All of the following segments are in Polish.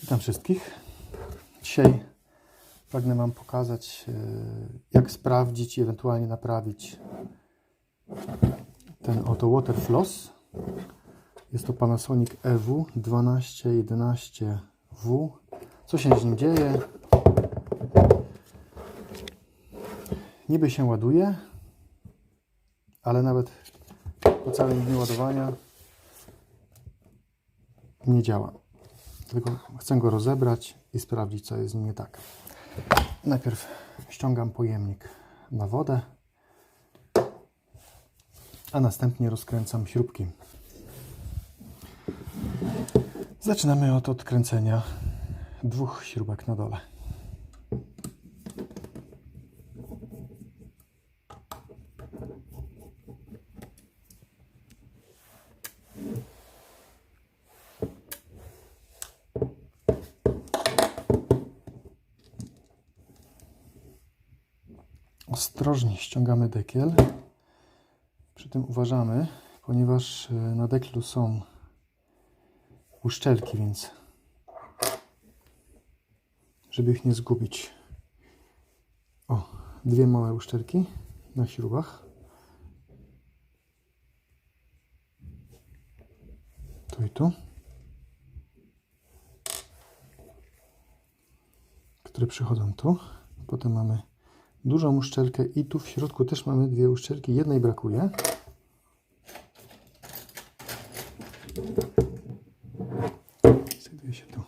Witam wszystkich. Dzisiaj pragnę Wam pokazać, jak sprawdzić i ewentualnie naprawić ten oto water floss. Jest to Panasonic EW1211W. Co się z nim dzieje? Niby się ładuje, ale nawet po całym dniu ładowania nie działa. Dlatego chcę go rozebrać i sprawdzić, co jest z nim nie tak. Najpierw ściągam pojemnik na wodę, a następnie rozkręcam śrubki. Zaczynamy od odkręcenia dwóch śrubek na dole. Ostrożnie ściągamy dekiel. Przy tym uważamy, ponieważ na deklu są uszczelki, więc żeby ich nie zgubić. O, dwie małe uszczelki na śrubach. Tu i tu. Które przychodzą tu. Potem mamy dużą uszczelkę i tu w środku też mamy dwie uszczelki. Jednej brakuje. Znajduje się tu.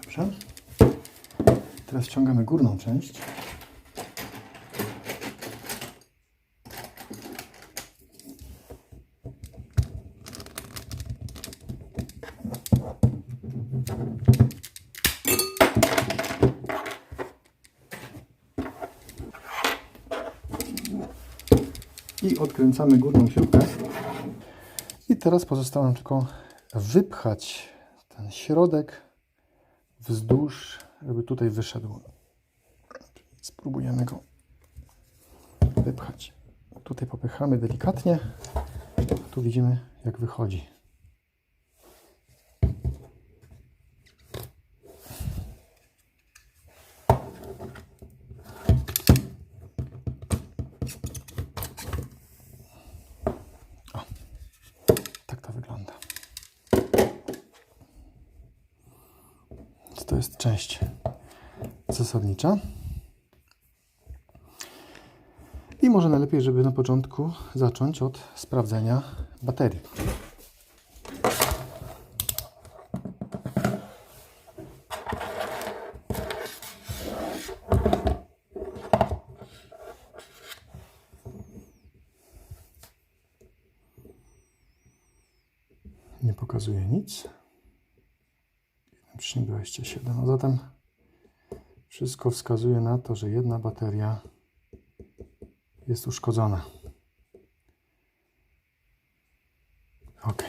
Dobrze. Teraz ściągamy górną część. I odkręcamy górną śrubkę. I teraz pozostało nam tylko wypchać ten środek wzdłuż, żeby tutaj wyszedł. Spróbujemy go wypchać. Tutaj popychamy delikatnie. Tu widzimy, jak wychodzi. O, tak to wygląda. To jest część zasadnicza. I może najlepiej, żeby na początku zacząć od sprawdzenia baterii. Nie pokazuje nic. 1,27. A zatem wszystko wskazuje na to, że jedna bateria jest uszkodzona. OK.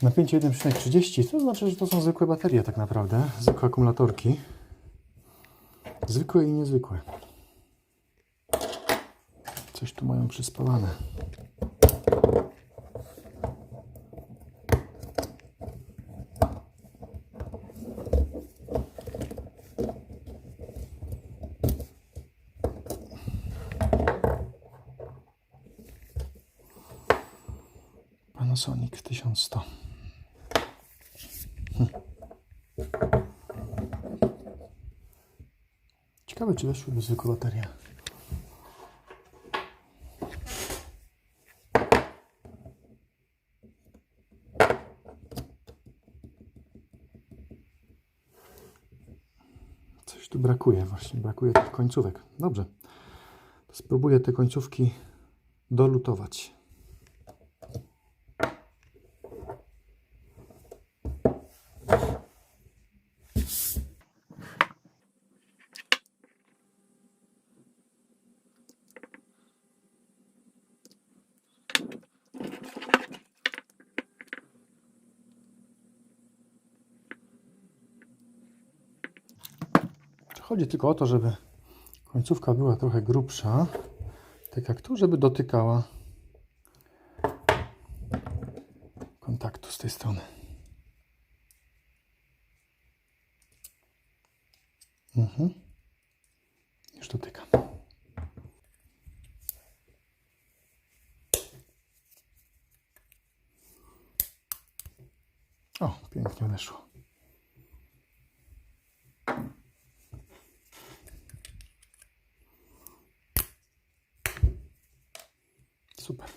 Napięcie 1,30 to znaczy, że to są zwykłe baterie tak naprawdę. Zwykłe akumulatorki. Zwykłe i niezwykłe. Coś tu mają przyspawane. Panasonic 1100. Ciekawe, czy weszłyby zwykłe baterie. Coś tu brakuje, właśnie brakuje tych końcówek. Dobrze, to spróbuję te końcówki dolutować. Chodzi tylko o to, żeby końcówka była trochę grubsza, tak jak tu, żeby dotykała kontaktu z tej strony. Już dotyka. O, pięknie weszło. Super.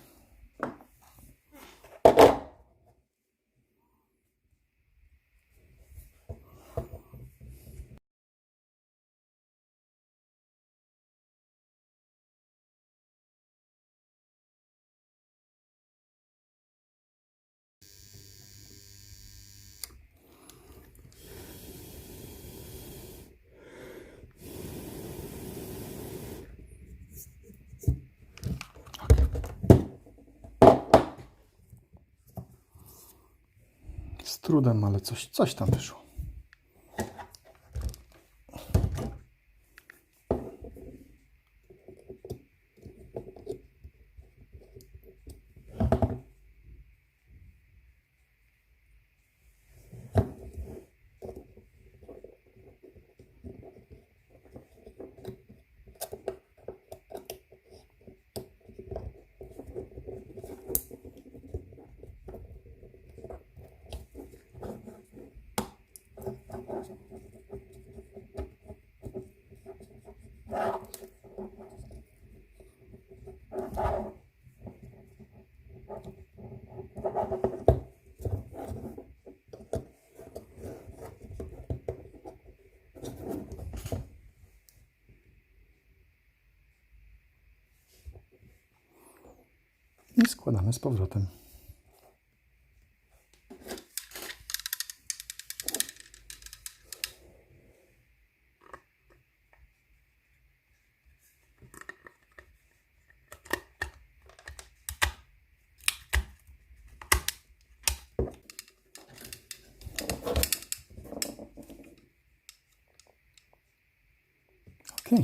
Z trudem, ale coś tam wyszło. I składamy z powrotem. Ok.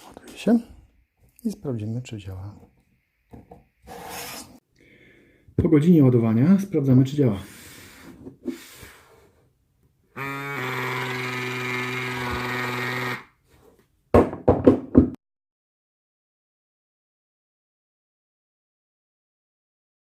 Ładuje się i sprawdzimy, czy działa. Po godzinie ładowania sprawdzamy, czy działa.